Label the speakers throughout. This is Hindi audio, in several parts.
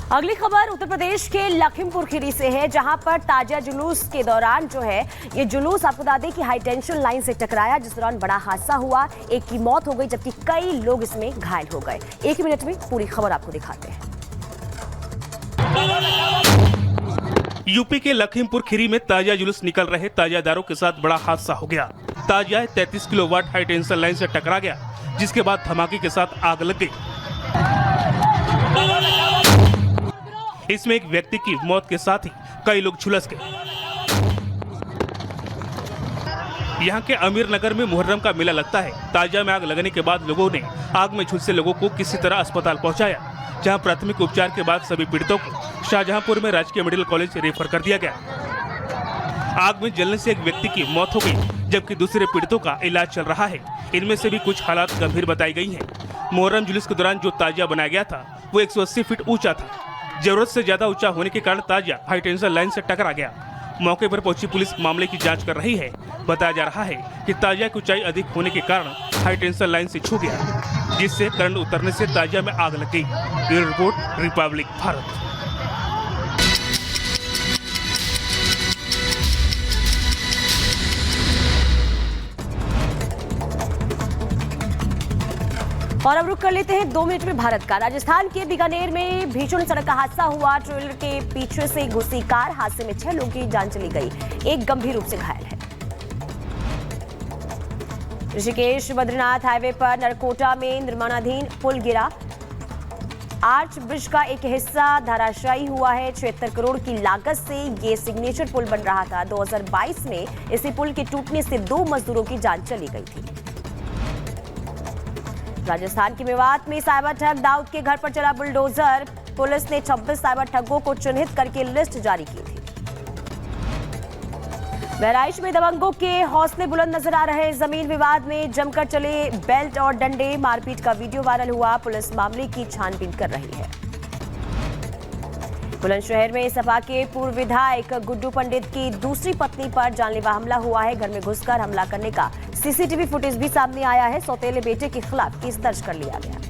Speaker 1: अगली खबर उत्तर प्रदेश के लखीमपुर खीरी से है, जहां पर ताजिया जुलूस के दौरान जो है ये जुलूस आपको बता दें कि हाई टेंशन लाइन से टकराया, जिस दौरान बड़ा हादसा हुआ। एक की मौत हो गई जबकि कई लोग इसमें घायल हो गए। एक मिनट में पूरी खबर आपको दिखाते हैं।
Speaker 2: यूपी के लखीमपुर खीरी में ताजिया जुलूस निकल रहे ताजियादारों के साथ बड़ा हादसा हो गया। ताजिया 33 किलोवाट हाई टेंशन लाइन से टकरा गया, जिसके बाद धमाके के साथ आग लग गई। इसमें एक व्यक्ति की मौत के साथ ही कई लोग झुलस गए। यहाँ के अमीर नगर में मुहर्रम का मेला लगता है। ताजिया में आग लगने के बाद लोगों ने आग में झुलसे लोगों को किसी तरह अस्पताल पहुँचाया, जहाँ प्राथमिक उपचार के बाद सभी पीड़ितों को शाहजहांपुर में राजकीय मेडिकल कॉलेज रेफर कर दिया गया। आग में जलने से एक व्यक्ति की मौत हो गई, जबकि दूसरे पीड़ितों का इलाज चल रहा है। इनमें से भी कुछ हालात गंभीर बताई गई हैं। मुहर्रम जुलूस के दौरान जो ताजिया बनाया गया था वो 180 फीट ऊंचा था। जरूरत से ज्यादा ऊंचा होने के कारण ताजिया हाई टेंशन लाइन से टकरा गया। मौके पर पहुंची पुलिस मामले की जांच कर रही है। बताया जा रहा है कि ताजिया की ऊंचाई अधिक होने के कारण हाई टेंशन लाइन से छू गया, जिससे करंट उतरने से ताजिया में आग लग गई। Bureau report, Republic Bharat.
Speaker 1: और अब रुक कर लेते हैं 2 मिनट में भारत का। राजस्थान के बीकानेर में भीषण सड़क हादसा हुआ। ट्रेलर के पीछे से घुसी कार, हादसे में 6 लोगों की जान चली गई, एक गंभीर रूप से घायल है। ऋषिकेश बद्रीनाथ हाईवे पर नरकोटा में निर्माणाधीन पुल गिरा। आर्च ब्रिज का एक हिस्सा धराशायी हुआ है। 76 करोड़ की लागत से ये सिग्नेचर पुल बन रहा था। 2022 में इसी पुल के टूटने से 2 मजदूरों की जान चली गई थी। राजस्थान के मेवात में साइबर ठग दाऊद के घर पर चला बुलडोजर। पुलिस ने 26 साइबर ठगों को चिन्हित करके लिस्ट जारी की थी। बहराइच में दबंगों के हौसले बुलंद नजर आ रहे। जमीन विवाद में जमकर चले बेल्ट और डंडे, मारपीट का वीडियो वायरल हुआ। पुलिस मामले की छानबीन कर रही है। बुलंदशहर में सपा के पूर्व विधायक गुड्डू पंडित की दूसरी पत्नी पर जानलेवा हमला हुआ है। घर में घुसकर हमला करने का सीसीटीवी फुटेज भी सामने आया है। सौतेले बेटे के खिलाफ केस दर्ज कर लिया गया।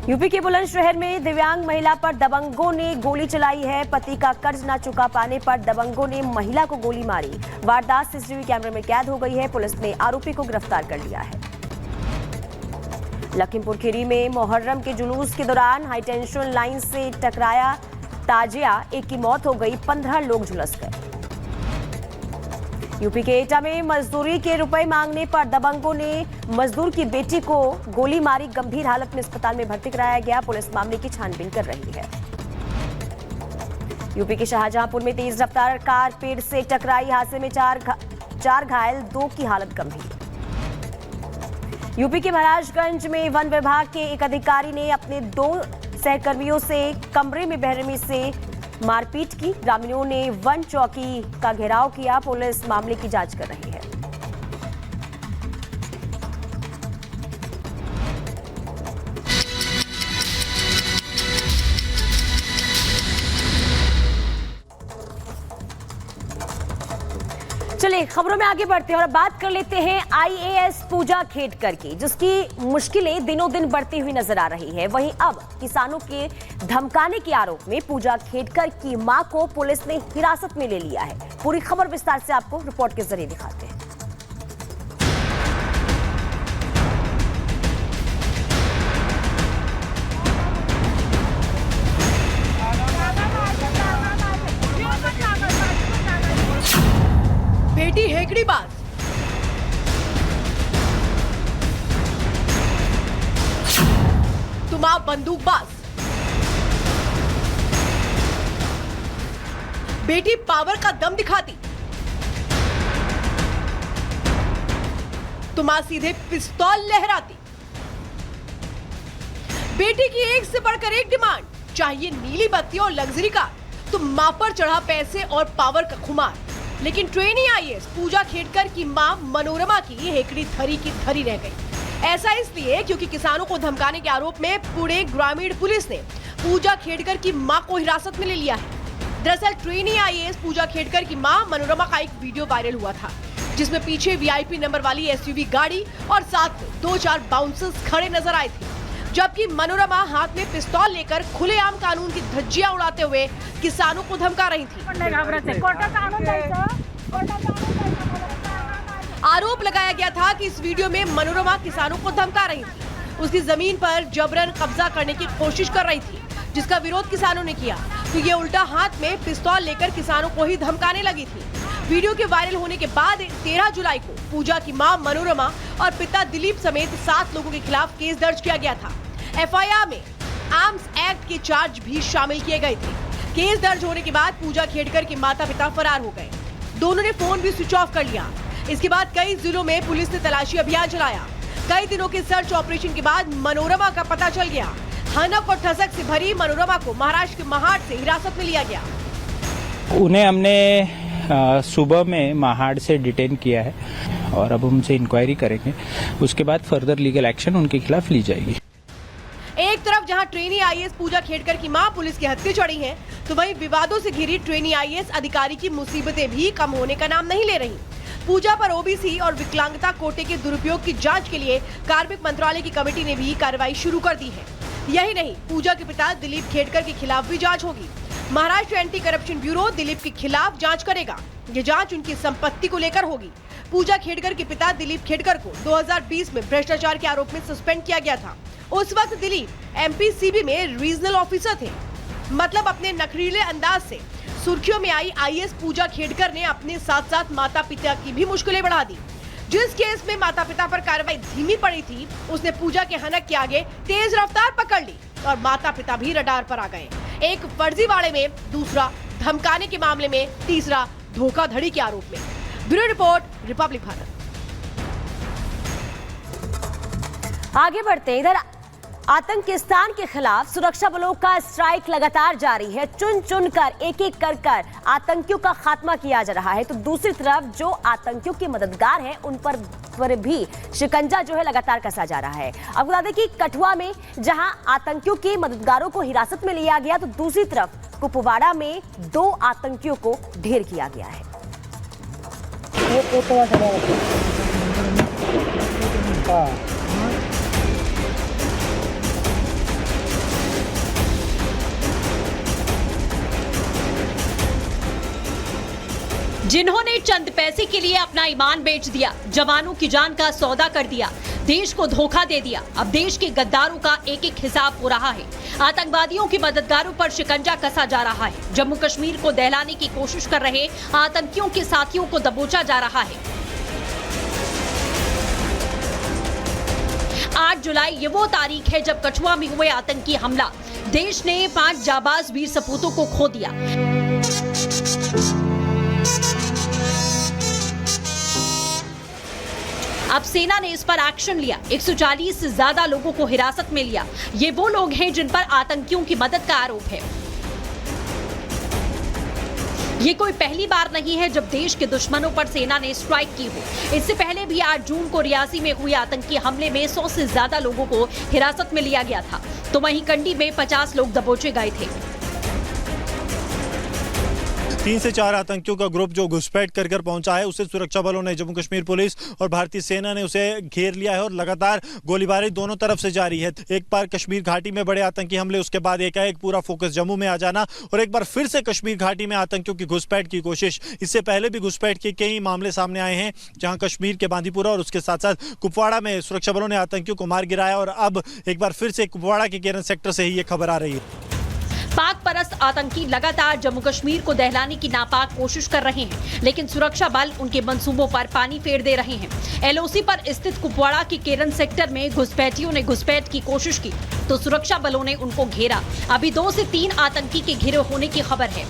Speaker 1: यूपी के बुलंदशहर में दिव्यांग महिला पर दबंगों ने गोली चलाई है। पति का कर्ज न चुका पाने पर दबंगों ने महिला को गोली मारी। वारदात सीसीटीवी कैमरे में कैद हो गई है। पुलिस ने आरोपी को गिरफ्तार कर लिया है। लखीमपुर खीरी में मुहर्रम के जुलूस के दौरान हाई टेंशन लाइन से टकराया ताजिया, एक की मौत हो गई, 15 लोग झुलस गए। यूपी के एटा में मजदूरी के रुपए मांगने पर दबंगों ने मजदूर की बेटी को गोली मारी। गंभीर हालत में अस्पताल में भर्ती कराया गया। पुलिस मामले की छानबीन कर रही है। यूपी के शाहजहांपुर में तेज रफ्तार कार पेड़ से टकराई। हादसे में 4 घायल, 2 की हालत गंभीर। यूपी के महाराजगंज में वन विभाग के एक अधिकारी ने अपने 2 सहकर्मियों से कमरे में बेरहमी से मारपीट की। ग्रामीणों ने वन चौकी का घेराव किया। पुलिस मामले की जांच कर रही है। चलिए खबरों में आगे बढ़ते हैं और बात कर लेते हैं आईएएस पूजा खेडकर की, जिसकी मुश्किलें दिनों दिन बढ़ती हुई नजर आ रही है। वहीं अब किसानों के धमकाने के आरोप में पूजा खेडकर की मां को पुलिस ने हिरासत में ले लिया है। पूरी खबर विस्तार से आपको रिपोर्ट के जरिए दिखाते हैं।
Speaker 3: बेटी हेकड़ी बाज, तुम आप बंदूकबाज। बेटी पावर का दम दिखाती, तुम आज सीधे पिस्तौल लहराती। बेटी की एक से बढ़कर एक डिमांड, चाहिए नीली बत्ती और लग्जरी कार। तुम मां पर चढ़ा पैसे और पावर का खुमार। लेकिन ट्रेनी आईएएस पूजा खेडकर की मां मनोरमा की हेकड़ी धरी की धरी रह गई। ऐसा इसलिए क्योंकि किसानों को धमकाने के आरोप में पुणे ग्रामीण पुलिस ने पूजा खेडकर की मां को हिरासत में ले लिया है। दरअसल ट्रेनी आईएएस पूजा खेडकर की मां मनोरमा का एक वीडियो वायरल हुआ था, जिसमें पीछे वीआईपी नंबर वाली एसयूवी गाड़ी और साथ में 2-4 बाउंसर्स खड़े नजर आए थे। जबकि मनोरमा हाथ में पिस्तौल लेकर खुलेआम कानून की धज्जियां उड़ाते हुए किसानों को धमका रही थी। आरोप लगाया गया था कि इस वीडियो में मनोरमा किसानों को धमका रही थी, उसकी जमीन पर जबरन कब्जा करने की कोशिश कर रही थी, जिसका विरोध किसानों ने किया तो ये उल्टा हाथ में पिस्तौल लेकर किसानों को ही धमकाने लगी थी। वीडियो के वायरल होने के बाद 13 जुलाई को पूजा की मां मनोरमा और पिता दिलीप समेत 7 लोगों के खिलाफ केस दर्ज किया गया था। एफआईआर में आर्म्स एक्ट के चार्ज भी शामिल किए गए थे। केस दर्ज होने के बाद पूजा खेड़कर के माता पिता फरार हो गए। दोनों ने फोन भी स्विच ऑफ कर लिया। इसके बाद कई जिलों में पुलिस ने तलाशी अभियान चलाया। कई दिनों के सर्च ऑपरेशन के बाद मनोरमा का पता चल गया। हनक और ठसक से भरी मनोरमा को महाराष्ट्र के महाड से हिरासत में लिया गया।
Speaker 4: उन्हें हमने सुबह में महाड से डिटेन किया है और अब उनसे इंक्वायरी करेंगे। उसके बाद फर्दर लीगल एक्शन उनके खिलाफ ली जाएगी।
Speaker 3: एक तरफ जहां ट्रेनी आईएएस पूजा खेड़कर की मां पुलिस के हत्थे चढ़ी हैं, तो वहीं विवादों से घिरी ट्रेनी आईएएस अधिकारी की मुसीबतें भी कम होने का नाम नहीं ले रही। पूजा पर ओबीसी और विकलांगता कोटे के दुरुपयोग की जांच के लिए कार्मिक मंत्रालय की कमेटी ने भी कार्रवाई शुरू कर दी है। यही नहीं, पूजा के पिता दिलीप खेड़कर के खिलाफ भी जांच होगी। Maharashtra anti corruption bureau Dilip के खिलाफ जांच करेगा। ये जांच उनकी संपत्ति को लेकर होगी। पूजा खेड़कर के पिता दिलीप खेड़कर को 2020 में भ्रष्टाचार के आरोप में सस्पेंड किया गया था। उस वक्त दिलीप एमपीसीबी में रीजनल ऑफिसर थे। मतलब अपने नखरीले अंदाज से सुर्खियों में आई आईएएस पूजा खेड़कर ने अपने साथ साथ माता पिता की भी मुश्किलें बढ़ा दी। जिस केस में माता पिता पर कार्रवाई धीमी पड़ी थी, उसने पूजा के हनक के आगे तेज रफ्तार पकड़ ली और माता पिता भी रडार पर आ गए। एक फर्जीवाड़े में, दूसरा धमकाने के मामले में, तीसरा धोखाधड़ी के आरोप में। Bureau report, Republic Bharat.
Speaker 1: आगे बढ़ते हैं। इधर आतंकिस्तान के खिलाफ सुरक्षा बलों का स्ट्राइक लगातार जारी है। चुन चुन कर एक एक कर आतंकियों का खात्मा किया जा रहा है, तो दूसरी तरफ जो आतंकियों के मददगार हैं उन पर भी शिकंजा जो है लगातार कसा जा रहा है। अब बता दें कि कठुआ में जहां आतंकियों के मददगारों को हिरासत में लिया गया, तो दूसरी तरफ कुपवाड़ा में 2 आतंकियों को ढेर किया गया है।
Speaker 5: जिन्होंने चंद पैसे के लिए अपना ईमान बेच दिया, जवानों की जान का सौदा कर दिया, देश को धोखा दे दिया, अब देश के गद्दारों का एक एक हिसाब हो रहा है। आतंकवादियों के मददगारों पर शिकंजा कसा जा रहा है। जम्मू कश्मीर को दहलाने की कोशिश कर रहे आतंकियों के साथियों को दबोचा जा रहा है। 8 जुलाई ये वो तारीख है जब कठुआ में हुए आतंकी हमला देश ने 5 जाबाज वीर सपूतों को खो दिया। अब सेना ने इस पर एक्शन लिया। 140 से ज्यादा लोगों को हिरासत में लिया। ये वो लोग हैं जिन पर आतंकियों की मदद का आरोप है। ये कोई पहली बार नहीं है जब देश के दुश्मनों पर सेना ने स्ट्राइक की हो। इससे पहले भी 8 जून को रियासी में हुए आतंकी हमले में 100 से ज्यादा लोगों को हिरासत में लिया गया था, तो वहीं कंडी में 50 लोग दबोचे गए थे।
Speaker 6: 3 से 4 आतंकियों का ग्रुप जो घुसपैठ कर पहुंचा है, उसे सुरक्षा बलों ने, जम्मू कश्मीर पुलिस और भारतीय सेना ने उसे घेर लिया है और लगातार गोलीबारी दोनों तरफ से जारी है। एक बार कश्मीर घाटी में बड़े आतंकी हमले, उसके बाद एकाएक पूरा फोकस जम्मू में आ जाना और एक बार फिर से कश्मीर घाटी में आतंकियों की घुसपैठ की कोशिश। इससे पहले भी घुसपैठ के कई मामले सामने आए हैं, जहां कश्मीर के बांदीपुरा और उसके साथ साथ कुपवाड़ा में सुरक्षा बलों ने आतंकियों को मार गिराया और अब एक बार फिर से कुपवाड़ा के केरन सेक्टर से ही ये खबर आ रही है।
Speaker 5: पाक परस्त आतंकी लगातार जम्मू कश्मीर को दहलाने की नापाक कोशिश कर रहे हैं, लेकिन सुरक्षा बल उनके मंसूबों पर पानी फेर दे रहे हैं। एलओसी पर स्थित कुपवाड़ा के केरन सेक्टर में घुसपैठियों ने घुसपैठ की कोशिश की, तो सुरक्षा बलों ने उनको घेरा। अभी 2 से 3 आतंकी के घिरे होने की खबर है।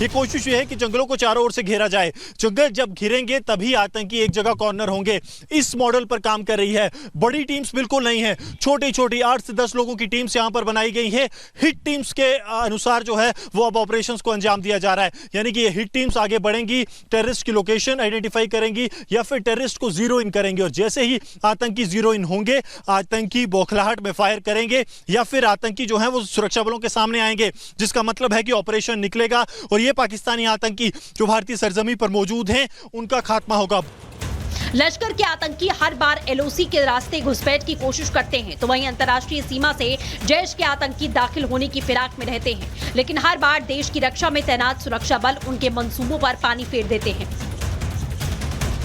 Speaker 6: ये कोशिश ये है कि जंगलों को चारों ओर से घेरा जाए। जंगल जब घिरेंगे तभी आतंकी एक जगह कॉर्नर होंगे। इस मॉडल पर काम कर रही है। बड़ी टीम्स बिल्कुल नहीं है, छोटी छोटी 8 से 10 लोगों की टीम्स यहां पर बनाई गई है। हिट टीम्स के अनुसार जो है वो अब ऑपरेशंस को अंजाम दिया जा रहा है। यानी कि ये हिट टीम्स आगे बढ़ेंगी, टेररिस्ट की लोकेशन आइडेंटिफाई करेंगी या फिर टेररिस्ट को जीरो इन करेंगे और जैसे ही आतंकी जीरो इन होंगे, आतंकी बौखलाहट में फायर करेंगे या फिर आतंकी जो है वो सुरक्षा बलों के सामने आएंगे, जिसका मतलब है कि ऑपरेशन निकलेगा और ये पाकिस्तानी आतंकी जो भारतीय सरजमी पर मौजूद हैं, उनका खात्मा होगा।
Speaker 5: लश्कर के आतंकी हर बार एलओसी के रास्ते घुसपैठ की कोशिश करते हैं, तो वहीं अंतर्राष्ट्रीय सीमा से जैश के आतंकी दाखिल होने की फिराक में रहते हैं, लेकिन हर बार देश की रक्षा में तैनात सुरक्षा बल उनके मंसूबों पर पानी फेर देते हैं।